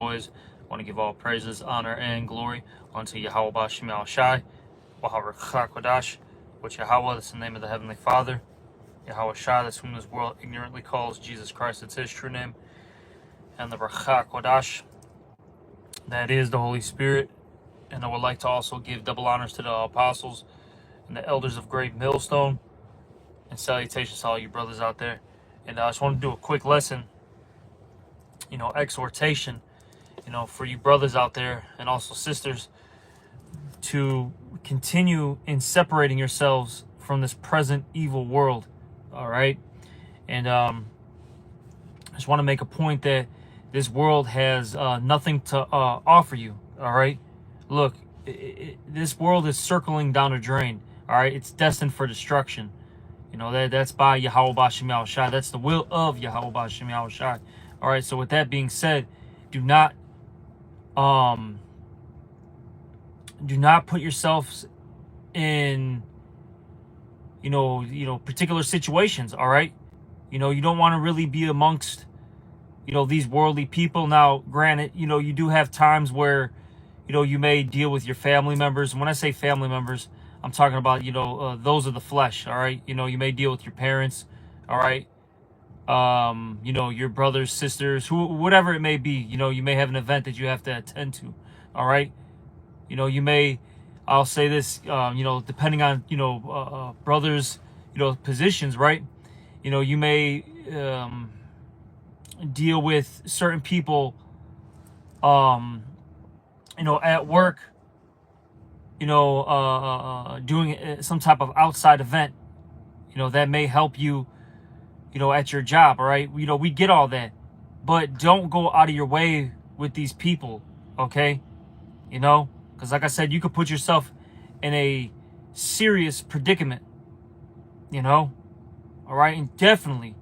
Boys, I want to give all praises, honor, and glory unto Yahweh Bashem Al Shai, Wahaber Chakodash, which Yahweh, that's the name of the Heavenly Father, Yahweh Shai, that's whom this world ignorantly calls Jesus Christ, it's his true name, and the Kodash, that is the Holy Spirit. And I would like to also give double honors to the apostles and the elders of Great Millstone, and salutations to all you brothers out there. And I just want to do a quick lesson, exhortation, for you brothers out there and also sisters to continue in separating yourselves from this present evil world. All right. And I just want to make a point that this world has nothing to offer you. All right. Look, this world is circling down a drain. All right. It's destined for destruction. That's by Yahweh Bashem Al Shai. That's the will of Yahweh Bashem Al Shai. All right. So with that being said, do not put yourselves in particular situations. All right. You don't want to really be amongst these worldly people. Now granted, you do have times where you may deal with your family members. And when I say family members, I'm talking about those of the flesh. All right. You may deal with your parents. All right. Your brothers, sisters, whatever it may be. You may have an event that you have to attend to. All right. You may, I'll say this, depending on, brothers, positions, right? You may deal with certain people, at work, doing some type of outside event, that may help you, at your job. All right. We get all that, but don't go out of your way with these people. Okay. Because like I said, you could put yourself in a serious predicament, all right? And definitely,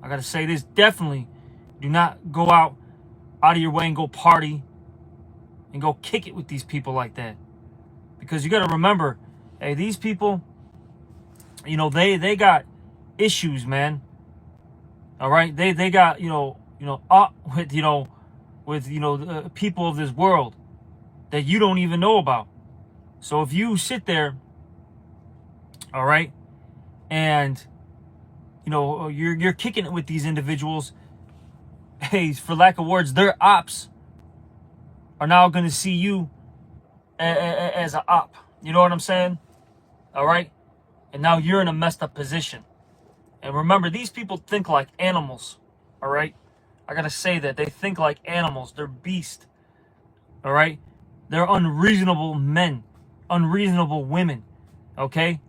I got to say this, definitely do not go out of your way and go party and go kick it with these people like that. Because you got to remember, hey, these people, they got issues, man. All right? They got, up with people of this world that you don't even know about. So if you sit there, all right, and you're kicking it with these individuals, hey, for lack of words, their ops are now going to see you as an op. You know what I'm saying? All right, and now you're in a messed up position. And remember, these people think like animals. All right, I gotta say that they think like animals. They're beasts. All right. They're unreasonable men, unreasonable women, okay?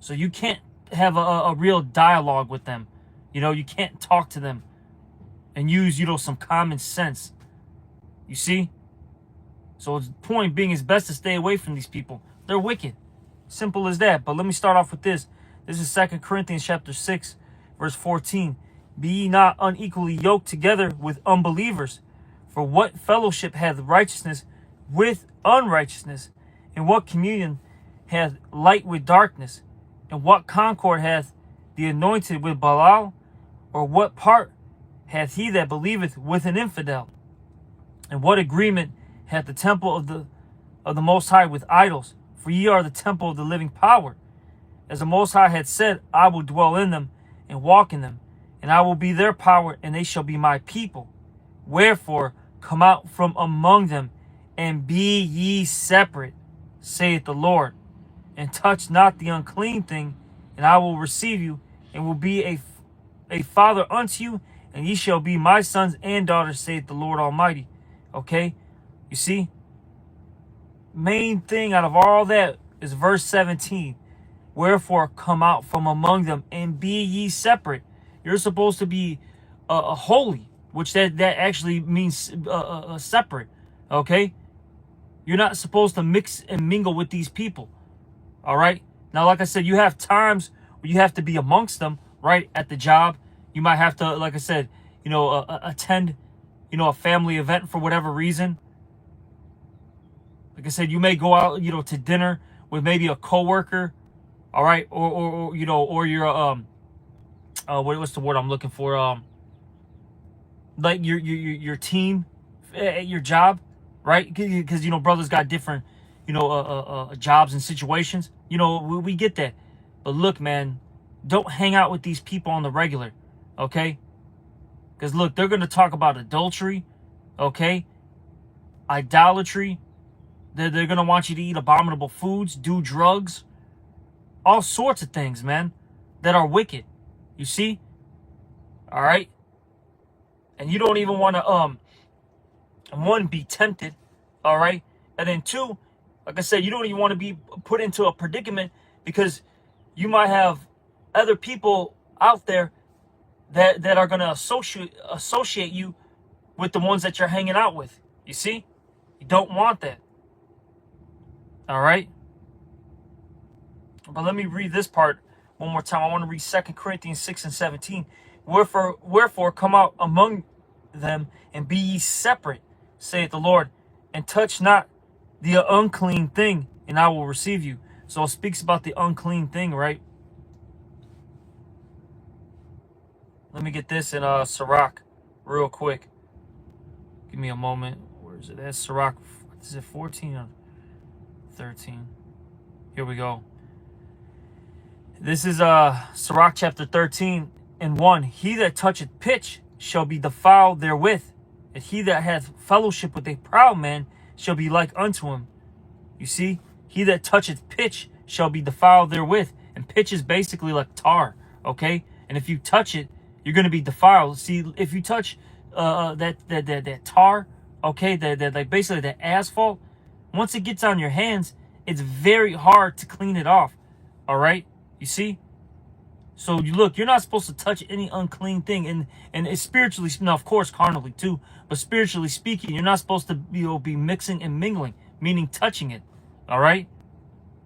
So you can't have a real dialogue with them. You can't talk to them and use, some common sense. You see? So the point being, it's best to stay away from these people. They're wicked. Simple as that. But let me start off with this. This is 2 Corinthians chapter 6, verse 14. Be ye not unequally yoked together with unbelievers. For what fellowship hath righteousness with unrighteousness? And what communion hath light with darkness? And what concord hath the anointed with Belial? Or what part hath he that believeth with an infidel? And what agreement hath the temple of the Most High with idols? For ye are the temple of the living power. As the Most High had said, I will dwell in them and walk in them, and I will be their power, and they shall be my people. Wherefore, come out from among them, and be ye separate, saith the Lord, and touch not the unclean thing, and I will receive you, and will be a father unto you, and ye shall be my sons and daughters, saith the Lord Almighty. Okay? You see? Main thing out of all that is verse 17. Wherefore come out from among them, and be ye separate. You're supposed to be holy, which that actually means separate. Okay? You're not supposed to mix and mingle with these people. All right? Now, like I said, you have times where you have to be amongst them, right? At the job. You might have to, like I said, attend, a family event for whatever reason. Like I said, you may go out, to dinner with maybe a coworker. All right? Or your, what's the word I'm looking for? Like your team at your job, right? Because, brothers got different, jobs and situations. We get that. But look, man, don't hang out with these people on the regular, okay? Because, look, they're going to talk about adultery, okay? Idolatry. They're going to want you to eat abominable foods, do drugs, all sorts of things, man, that are wicked. You see? All right? And you don't even want to, one, be tempted, all right? And then two, like I said, you don't even want to be put into a predicament because you might have other people out there that are going to associate you with the ones that you're hanging out with. You see? You don't want that. All right? But let me read this part one more time. I want to read 2 Corinthians 6 and 17. Wherefore come out among them and be ye separate, saith the Lord, and touch not the unclean thing, and I will receive you. So it speaks about the unclean thing, right? Let me get this in Sirach real quick. Give me a moment. Where is it? That's Sirach. Is it 14 or 13? Here we go. This is Sirach chapter 13 and 1. He that toucheth pitch shall be defiled therewith, and he that hath fellowship with a proud man shall be like unto him. You see? He that toucheth pitch shall be defiled therewith. And pitch is basically like tar, okay? And if you touch it, you're going to be defiled. See, if you touch that tar, okay, that like basically that asphalt, once it gets on your hands, it's very hard to clean it off, all right? You see? So you're not supposed to touch any unclean thing, and it's spiritually, now of course carnally too, but spiritually speaking, you're not supposed to be mixing and mingling, meaning touching it, all right?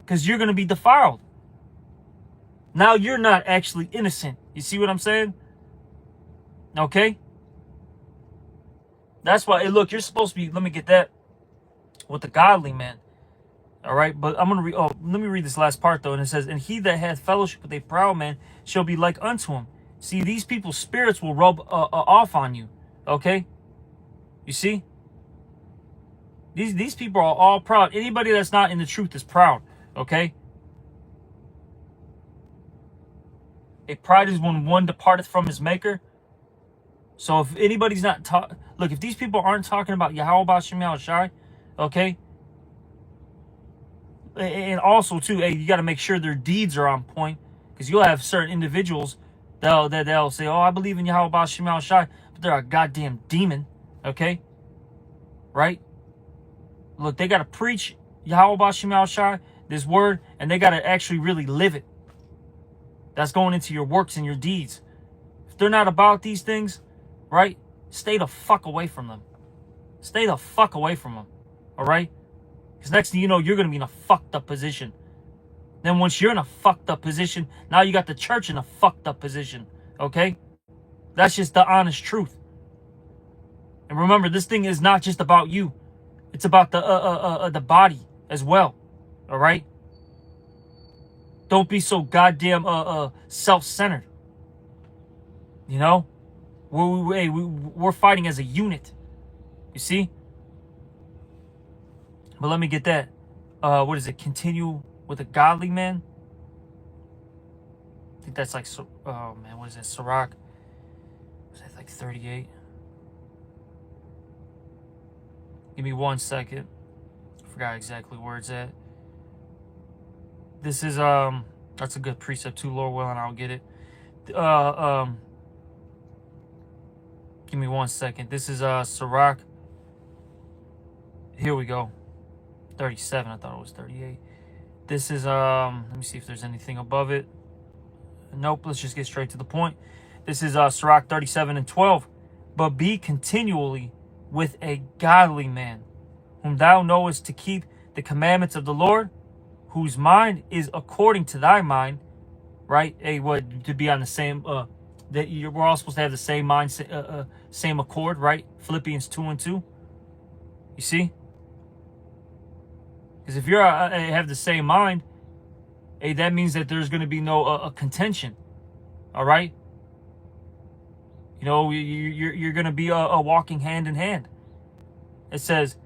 Because you're going to be defiled. Now you're not actually innocent. You see what I'm saying? Okay? That's why, hey, look, you're supposed to be, let me get that, with the godly man. All right, but I'm going to let me read this last part, though. And it says, and he that hath fellowship with a proud man shall be like unto him. See, these people's spirits will rub off on you. Okay? You see? These people are all proud. Anybody that's not in the truth is proud. Okay? A pride is when one departeth from his maker. So if anybody's not look, if these people aren't talking about Yahweh B'Shem Yahushai, okay? And also, too, hey, you got to make sure their deeds are on point, because you'll have certain individuals that'll say, oh, I believe in Yahweh B'Shem Yahushai, but they're a goddamn demon, okay? Right? Look, they got to preach Yahweh B'Shem Yahushai, this word, and they got to actually really live it. That's going into your works and your deeds. If they're not about these things, right, stay the fuck away from them. Stay the fuck away from them, all right? Because next thing you know, you're going to be in a fucked up position. Then once you're in a fucked up position, now you got the church in a fucked up position. Okay? That's just the honest truth. And remember, this thing is not just about you. It's about the body as well. All right? Don't be so goddamn self-centered. You know? We're fighting as a unit. You see? But let me get that. What is it? Continue with a godly man? I think that's like, oh man, what is that? Sirach? Was that like 38? Give me 1 second. I forgot exactly where it's at. This is, that's a good precept too, Lord willing, I'll get it. Give me 1 second. This is, Sirach. Here we go. 37. I thought it was 38. This is let me see if there's anything above it. Nope. Let's just get straight to the point. This is Sirach 37 and 12. But be continually with a godly man, whom thou knowest to keep the commandments of the Lord, whose mind is according to thy mind. Right? To be on the same that we're all supposed to have the same mind, same accord, right? Philippians 2 and 2. You see? Because if you have the same mind, hey, that means that there's going to be no contention. All right? You know, you're going to be walking hand in hand. It says,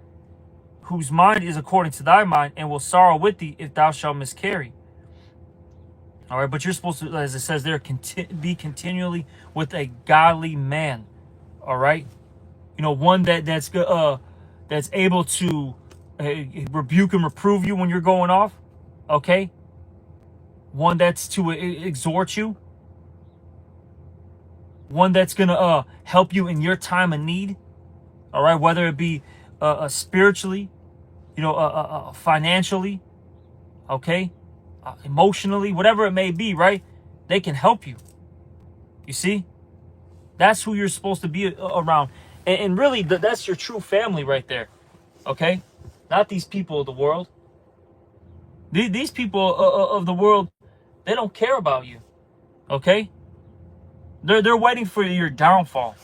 whose mind is according to thy mind, and will sorrow with thee if thou shalt miscarry. All right, but you're supposed to, as it says there, be continually with a godly man. All right, you know, one that's able to rebuke and reprove you when you're going off. Okay, one that's to exhort you. One that's gonna help you in your time of need. All right, whether it be spiritually, you know, financially, okay, emotionally, whatever it may be, right? They can help you. You see, that's who you're supposed to be around, and really, that's your true family right there. Okay, not these people of the world. These people of the world, they don't care about you. Okay, they're waiting for your downfall.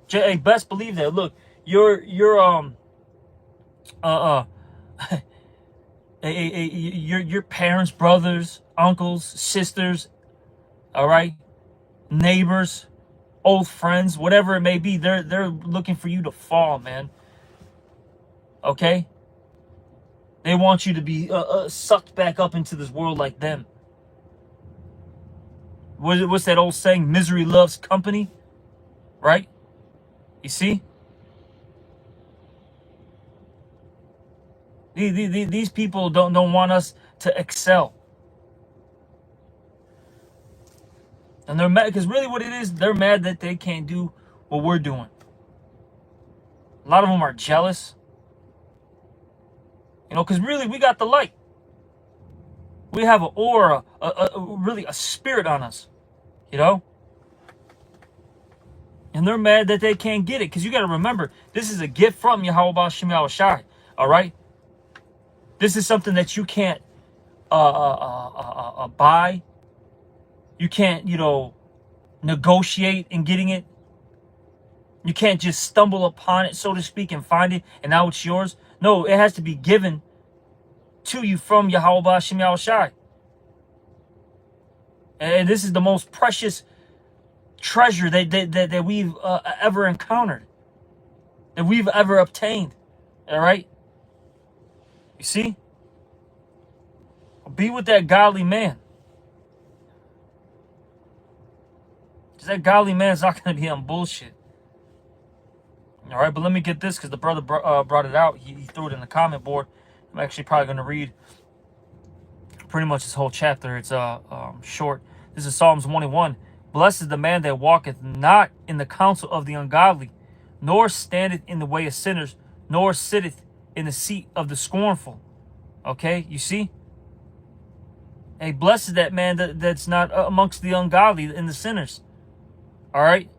Hey, best believe that. Look, your your parents, brothers, uncles, sisters, all right, neighbors, old friends, whatever it may be, they're looking for you to fall, man. Okay, they want you to be sucked back up into this world like them. What's that old saying? Misery loves company, right? You see, these people don't want us to excel. And they're mad because really what it is, they're mad that they can't do what we're doing. A lot of them are jealous. You know, because really we got the light. We have an aura, really a spirit on us. You know? And they're mad that they can't get it. Because you got to remember, this is a gift from Yahweh Shem Yahushai. All right? This is something that you can't buy. You can't, you know, negotiate in getting it. You can't just stumble upon it, so to speak, and find it, and now it's yours. No, it has to be given to you from Yahweh Shem Yahushai. And this is the most precious treasure that we've ever encountered, that we've ever obtained. All right? You see? Be with that godly man. Because that godly man's not going to be on bullshit. All right, but let me get this, because the brother brought it out. He threw it in the comment board. I'm actually probably going to read pretty much this whole chapter. It's short. This is Psalms 1:1. Blessed is the man that walketh not in the counsel of the ungodly, nor standeth in the way of sinners, nor sitteth in the seat of the scornful. Okay, you see? Hey, blessed is that man that's not amongst the ungodly and the sinners. All right?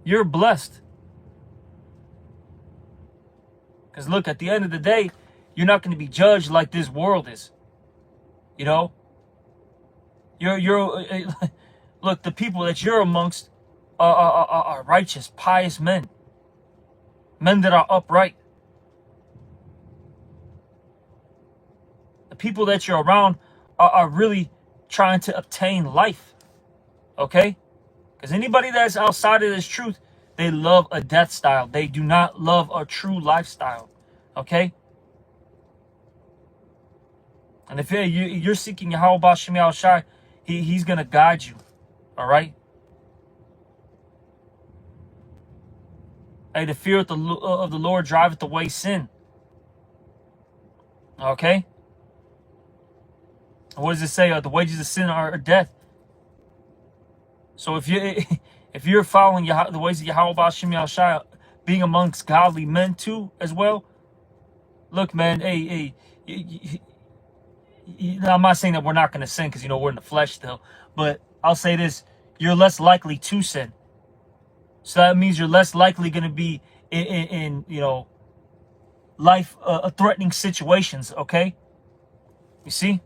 You're blessed. Because look, at the end of the day, you're not going to be judged like this world is. You know? Look, the people that you're amongst are righteous, pious men. Men that are upright. The people that you're around are really trying to obtain life. Okay? Because anybody that's outside of this truth, they love a death style. They do not love a true lifestyle. Okay? And if you're seeking Yahweh Shem Yahushai, he's going to guide you. All right? Hey, the fear of the Lord driveth away sin. Okay? What does it say? The wages of sin are death. So if you're following the ways of Yahweh Shem Yahushai, being amongst godly men too as well, look, man, hey, I'm not saying that we're not going to sin because, you know, we're in the flesh still. But I'll say this, you're less likely to sin. So that means you're less likely going to be in you know, life-threatening situations, okay? You see?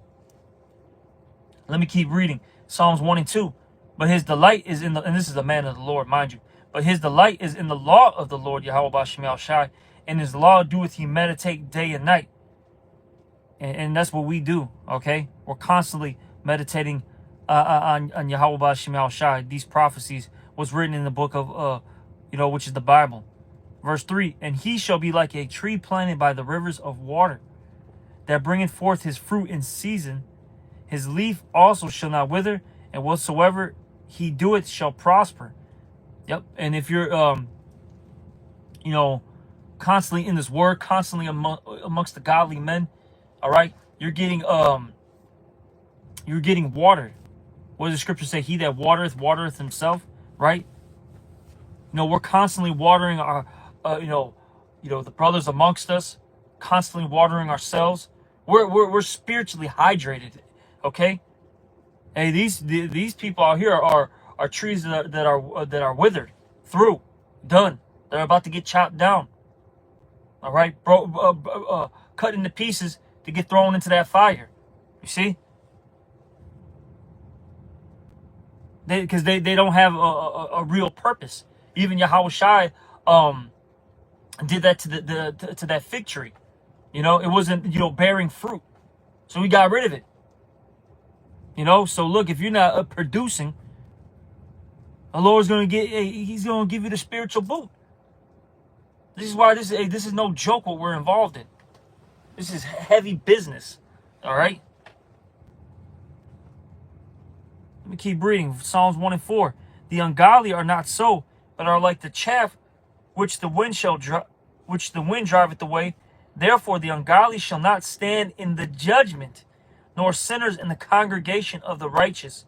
Let me keep reading. Psalms 1:2. But his delight is in the, and this is a man of the Lord, mind you. But his delight is in the law of the Lord, Yahweh Shem Yahushai, and his law doeth he meditate day and night. And that's what we do, okay? We're constantly meditating on Yahweh Shem Yahushai. These prophecies was written in the book of, you know, which is the Bible. Verse 3, and he shall be like a tree planted by the rivers of water, that bringeth forth his fruit in season. His leaf also shall not wither, and whatsoever he doeth shall prosper. Yep. And if you're, you know, constantly in this word, constantly amongst the godly men, all right, you're getting watered. What does the scripture say? He that watereth himself, right? You know, we're constantly watering our, you know, the brothers amongst us, constantly watering ourselves. We're spiritually hydrated, okay? Hey, these people out here are trees that are withered through, done. They're about to get chopped down. All right, cut into pieces to get thrown into that fire. You see? Because they don't have a real purpose. Even Yahushua did that to that fig tree. You know, it wasn't, you know, bearing fruit, so we got rid of it. You know, so look, if you're not producing, the Lord's gonna He's gonna give you the spiritual boot. This is why this is no joke what we're involved in. This is heavy business. All right. Let me keep reading. Psalms 1 and 4. The ungodly are not so, but are like the chaff which the wind driveth away. Therefore the ungodly shall not stand in the judgment, nor sinners in the congregation of the righteous.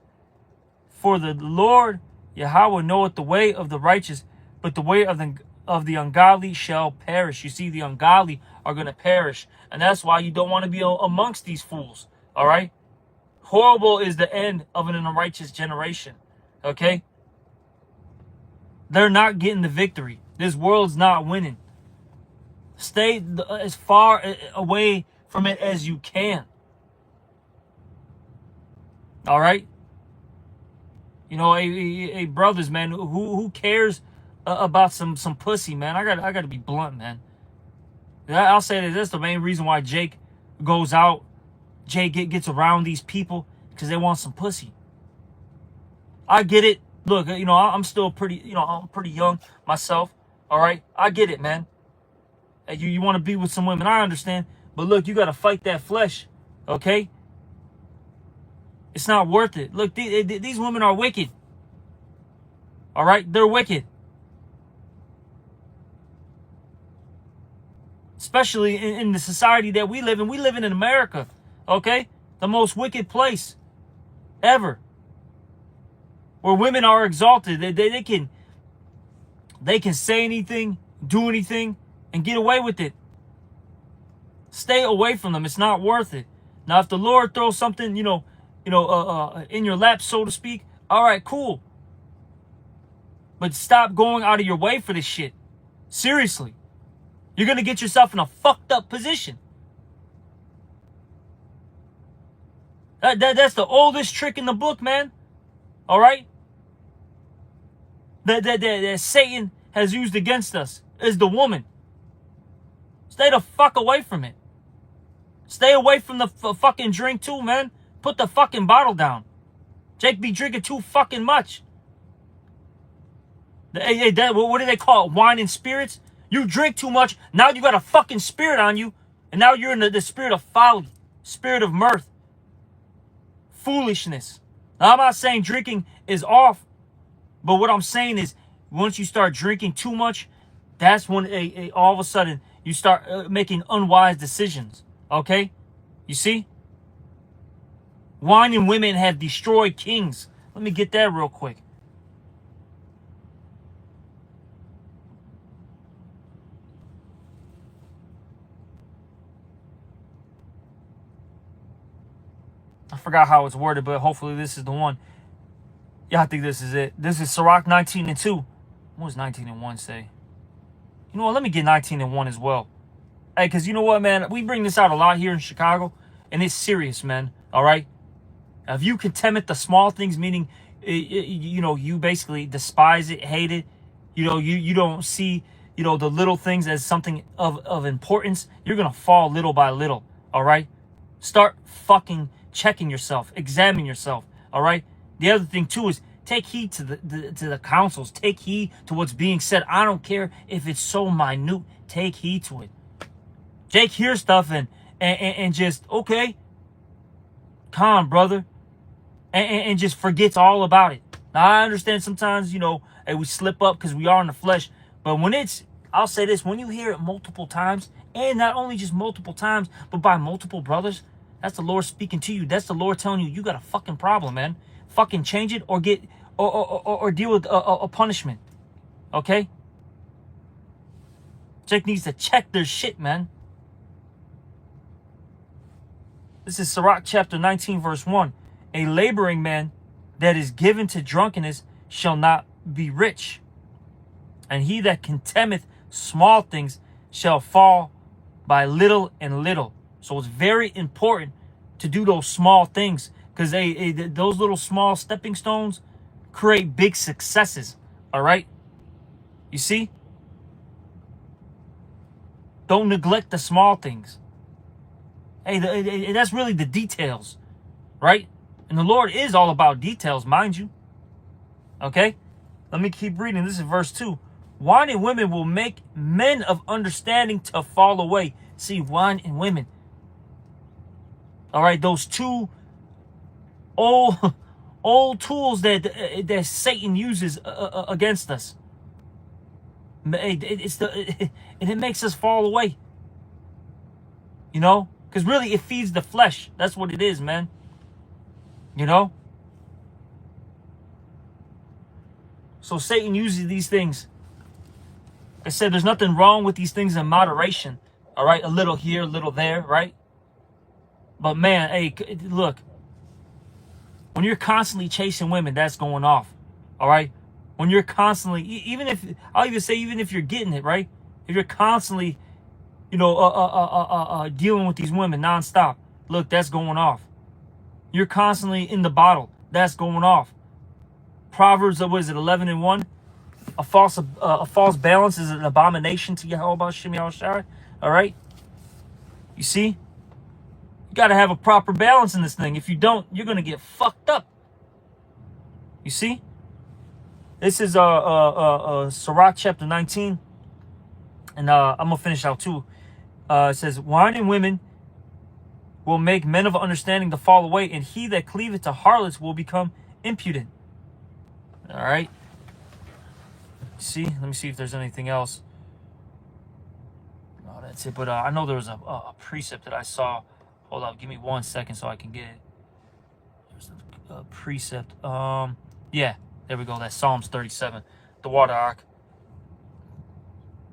For the Lord Yahweh knoweth the way of the righteous, but the way of the ungodly shall perish. You see, the ungodly are going to perish, and that's why you don't want to be amongst these fools. All right. Horrible is the end of an unrighteous generation. Okay? They're not getting the victory. This world's not winning. Stay as far away from it as you can. All right? You know, hey, brothers, man, who cares about some pussy, man? I got to be blunt, man. I'll say that that's the main reason why Jake goes out. Jake gets around these people because they want some pussy. I get it. Look, you know, I'm still I'm pretty young myself. All right, I get it, man. You want to be with some women, I understand. But look, you got to fight that flesh, okay? It's not worth it. Look, these women are wicked. All right, they're wicked. Especially in the society that we live in. We live in America. Okay? The most wicked place ever. Where women are exalted. They can say anything, do anything, and get away with it. Stay away from them. It's not worth it. Now, if the Lord throws something, in your lap, so to speak, all right, cool. But stop going out of your way for this shit. Seriously. You're going to get yourself in a fucked up position. That's the oldest trick in the book, man. All right? That Satan has used against us is the woman. Stay the fuck away from it. Stay away from the fucking drink too, man. Put the fucking bottle down. Jake be drinking too fucking much. What do they call it? Wine and spirits? You drink too much. Now you got a fucking spirit on you. And now you're in the spirit of folly. Spirit of mirth. Foolishness. Now, I'm not saying drinking is off. But what I'm saying is, once you start drinking too much, that's when all of a sudden you start making unwise decisions. Okay? You see? Wine and women have destroyed kings. Let me get that real quick. I forgot how it's worded, but hopefully this is the one. Yeah, I think this is it. This is Sirach 19 and 2. What does 19 and 1 say? You know what? Let me get 19 and 1 as well. Hey, because you know what, man? We bring this out a lot here in Chicago, and it's serious, man. All right? If you contemn the small things, meaning, you basically despise it, hate it, you don't see, the little things as something of importance, you're going to fall little by little, all right? Start fucking checking yourself, examine yourself, all right? The other thing, too, is Take heed to the counsels. Take heed to what's being said. I don't care if it's so minute. Take heed to it. Jake hears stuff and just, okay, calm, brother, and just forgets all about it. Now, I understand sometimes, you know, hey, we slip up because we are in the flesh. But when it's, I'll say this, when you hear it multiple times, and not only just multiple times, but by multiple brothers, that's the Lord speaking to you. That's the Lord telling you, you got a fucking problem, man. Fucking change it or get, or deal with a punishment. Okay? Jake needs to check their shit, man. This is Sirach chapter 19, verse 1. A laboring man that is given to drunkenness shall not be rich. And he that contemneth small things shall fall by little and little. So it's very important to do those small things, because those little small stepping stones create big successes. All right? You see? Don't neglect the small things. Hey, that's really the details, right? And the Lord is all about details, mind you. Okay? Let me keep reading. This is verse 2. Wine and women will make men of understanding to fall away. See, wine and women. All right, those two old tools that Satan uses against us. And it makes us fall away. You know? Because really, it feeds the flesh. That's what it is, man. You know? So Satan uses these things. I said there's nothing wrong with these things in moderation. All right? A little here, a little there, right? But man, hey, look. When you're constantly chasing women, that's going off. All right? When you're constantly, even if you're getting it, right? If you're constantly, you know, dealing with these women nonstop, look, that's going off. You're constantly in the bottle, that's going off. Proverbs, what is it, 11 and 1? A false balance is an abomination to Yahweh Shem Yahushua. All right? You see? You got to have a proper balance in this thing. If you don't, you're going to get fucked up. You see? This is Sirach chapter 19. And I'm going to finish out too. It says, wine and women will make men of understanding to fall away, and he that cleaveth to harlots will become impudent. All right. See, let me see if there's anything else. No, that's it. But I know there was a precept that I saw. Hold on, give me 1 second so I can get it. There's a precept. Yeah, there we go. That's Psalms 37, the water ark.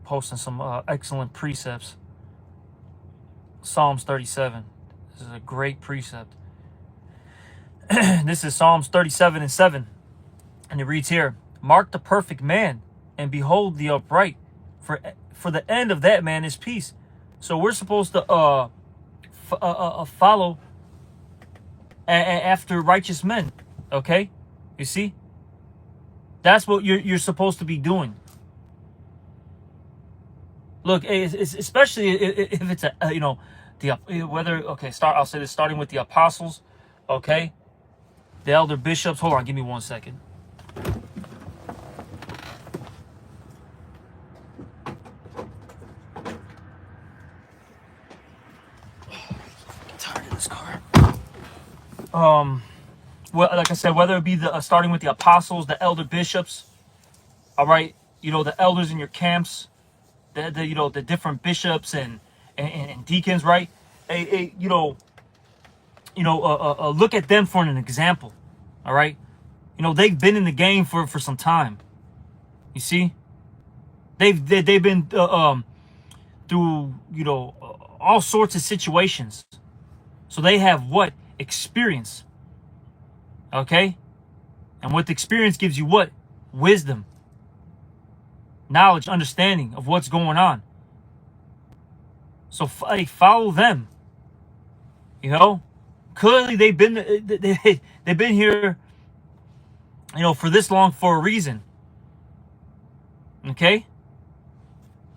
Posting some excellent precepts. Psalms 37. This is a great precept. This is Psalms 37 and 7. And it reads here, mark the perfect man and behold the upright, for the end of that man is peace. So we're supposed to follow after righteous men. Okay? You see? That's what you're supposed to be doing. Look, especially if it's I'll say this, starting with the apostles, okay, the elder bishops. Hold on, give me 1 second. I'm tired of this car. Well, like I said, whether it be starting with the apostles, the elder bishops, all right, you know, the elders in your camps, the different bishops and deacons, right? Look at them for an example, all right? You know, they've been in the game for some time. You see, they've been through all sorts of situations, so they have what experience, okay? And what the experience gives you, what wisdom, knowledge, understanding of what's going on. So follow them. You know, clearly they've been here, you know, for this long for a reason. Okay?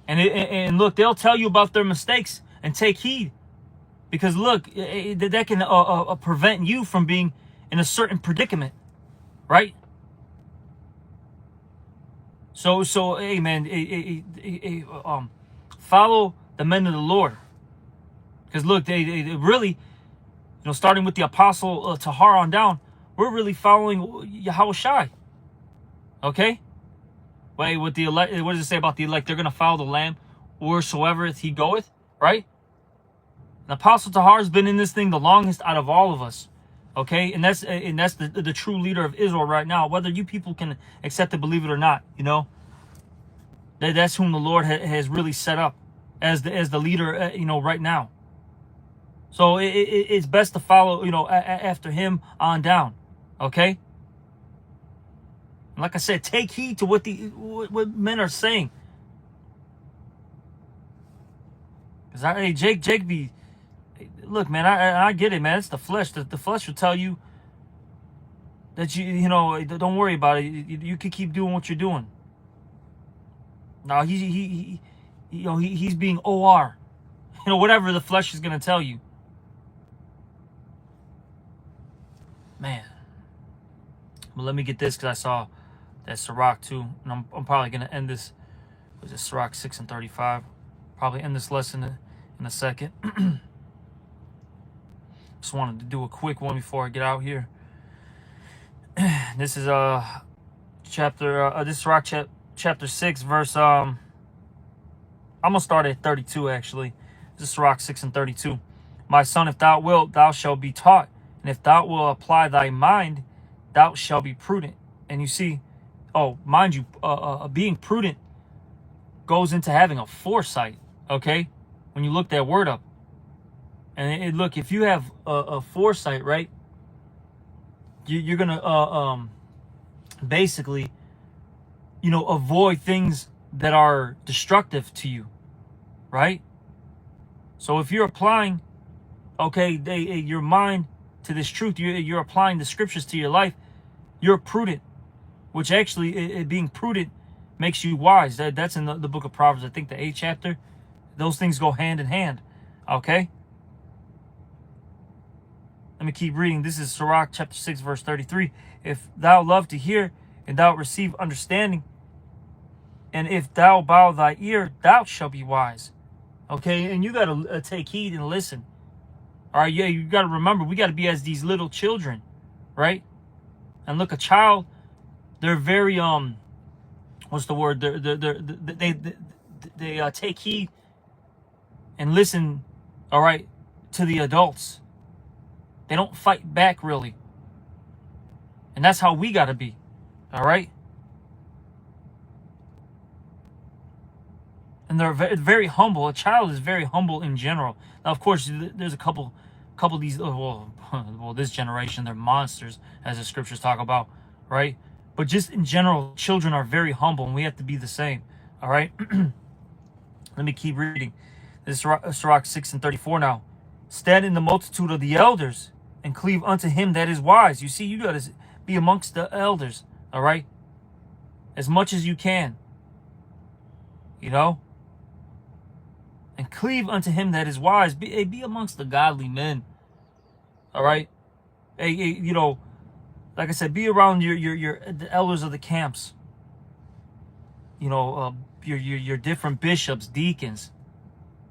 And look, they'll tell you about their mistakes and take heed, because look, that can prevent you from being in a certain predicament, right? So, hey, man, follow the men of the Lord. Because look, they really, starting with the apostle Tahar on down, we're really following Yahushai. Okay? Wait, with the elect, what does it say about the elect? They're going to follow the Lamb wheresoever he goeth, right? The apostle Tahar has been in this thing the longest out of all of us. Okay? And that's the true leader of Israel right now, whether you people can accept it, believe it or not, That's whom the Lord has really set up as the leader, right now. So it's best to follow, after him on down. Okay? Like I said, take heed to what men are saying. Because Jake be, look, man, I get it, man. It's the flesh. The flesh will tell you that don't worry about it. You can keep doing what you're doing. No, he's being OR. Whatever the flesh is gonna tell you. Man. But let me get this, because I saw that Sirach too, and I'm probably gonna end this. Was it Sirach 6:35? Probably end this lesson in a second. Just wanted to do a quick one before I get out here. This is chapter. This is Sirach chapter 6, verse. I'm gonna start at 32 actually. This is Sirach 6:32. My son, if thou wilt, thou shalt be taught, and if thou wilt apply thy mind, thou shalt be prudent. And you see, mind you, being prudent goes into having a foresight. Okay, when you look that word up, and look, if you have a foresight, right, you're gonna basically, avoid things that are destructive to you, right? So if you're applying, your mind to this truth, you're applying the scriptures to your life, you're prudent, which actually, being prudent makes you wise. That's in the book of Proverbs, I think the 8th chapter. Those things go hand in hand, okay? Let me keep reading. This is Sirach chapter 6, verse 33. If thou love to hear, and thou receive understanding, and if thou bow thy ear, thou shalt be wise. Okay, and you got to take heed and listen. All right, yeah, you got to remember, we got to be as these little children, right? And look, a child, they're very, what's the word? They take heed and listen, all right, to the adults. They don't fight back, really. And that's how we got to be, all right? And they're very humble. A child is very humble in general. Now, of course, there's a couple of these, well, this generation, they're monsters, as the scriptures talk about, right? But just in general, children are very humble, and we have to be the same, all right? Let me keep reading. This is Sirach 6:34 now. Stand in the multitude of the elders, and cleave unto him that is wise. You see, you got to be amongst the elders, all right? As much as you can, and cleave unto him that is wise. Be amongst the godly men, all right? Like I said, be around the elders of the camps. Your different bishops, deacons,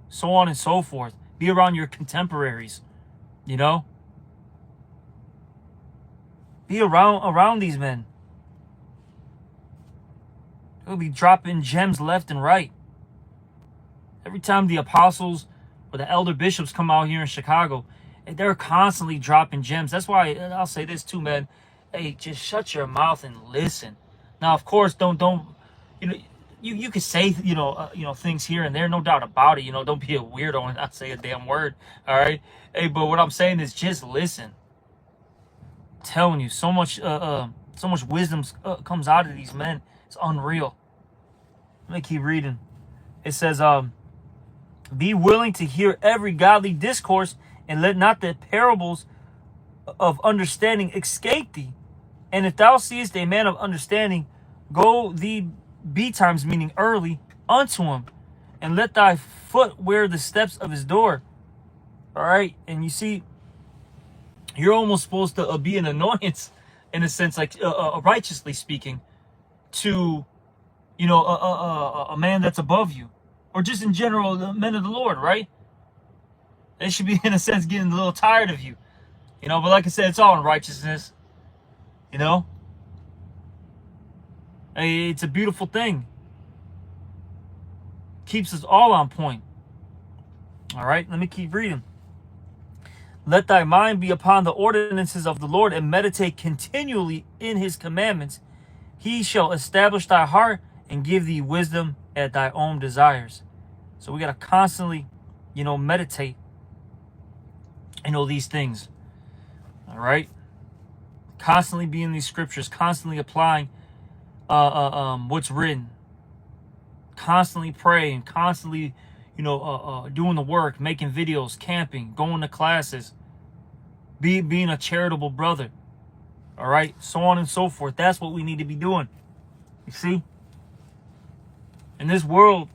so on and so forth. Be around your contemporaries, Be around these men. They'll be dropping gems left and right. Every time the apostles or the elder bishops come out here in Chicago, they're constantly dropping gems. That's why I'll say this too, man. Hey, just shut your mouth and listen. Now, of course, don't you can say things here and there, no doubt about it. Don't be a weirdo and not say a damn word. All right, hey, but what I'm saying is just listen. I'm telling you, so much wisdom comes out of these men. It's unreal. Let me keep reading. It says, be willing to hear every godly discourse, and let not the parables of understanding escape thee. And if thou seest a man of understanding, go thee betimes, meaning early, unto him, and let thy foot wear the steps of his door. All right, and you see, you're almost supposed to be an annoyance, in a sense, like righteously speaking, to you know, a man that's above you, or just in general, the men of the Lord, right? They should be, in a sense, getting a little tired of you, you know. But like I said, it's all in righteousness, you know. It's a beautiful thing. Keeps us all on point. All right, let me keep reading. Let thy mind be upon the ordinances of the Lord, and meditate continually in his commandments. He shall establish thy heart and give thee wisdom at thy own desires. So we got to constantly, you know, meditate, you know, these things. All right. Constantly be in these scriptures, constantly applying what's written, constantly praying, constantly, you know, doing the work, making videos, camping, going to classes, being a charitable brother. All right, so on and so forth. That's what we need to be doing. You see, in this world,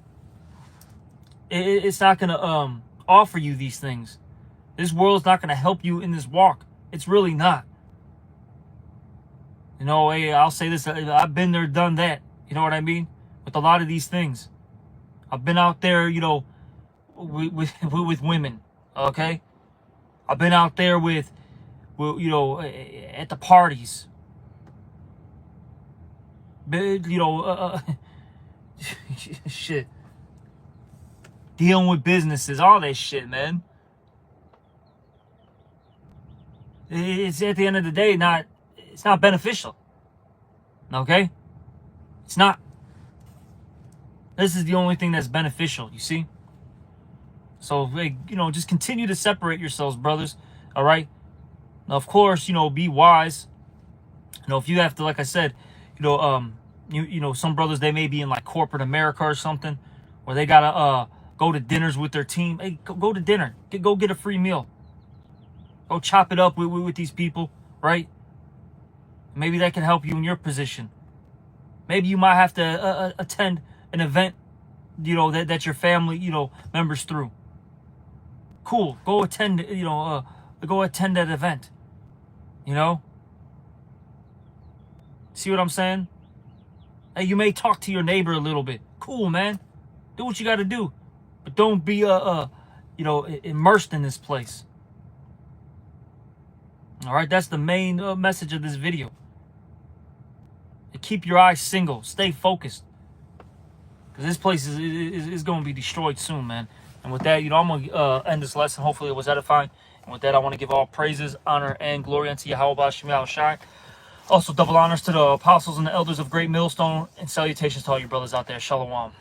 it's not gonna offer you these things. This world's not gonna help you in this walk. It's really not. You know, hey, I'll say this: I've been there, done that. You know what I mean? With a lot of these things, I've been out there, you know, with women. Okay, I've been out there with, you know, at the parties. You know, shit. Dealing with businesses, all that shit, man. It's at the end of the day it's not beneficial. Okay? It's not. This is the only thing that's beneficial, you see? So, you know, just continue to separate yourselves, brothers. All right? Now, of course, you know, be wise. You know, if you have to, like I said, you know, you know, some brothers, they may be in like corporate America or something, where they gotta go to dinners with their team. Hey, go to dinner. Go get a free meal. Go chop it up with these people, right? Maybe that can help you in your position. Maybe you might have to attend an event, you know, that your family, you know, members through. Cool. Go attend, you know, go attend that event. You know? See what I'm saying? Hey, you may talk to your neighbor a little bit. Cool, man. Do what you got to do. But don't be, you know, immersed in this place. All right? That's the main message of this video. Keep your eyes single. Stay focused. Because this place is going to be destroyed soon, man. And with that, you know, I'm going to end this lesson. Hopefully it was edifying. And with that, I want to give all praises, honor, and glory unto Yahweh Shemel Shai. Also, double honors to the apostles and the elders of Great Millstone. And salutations to all you brothers out there. Shalom.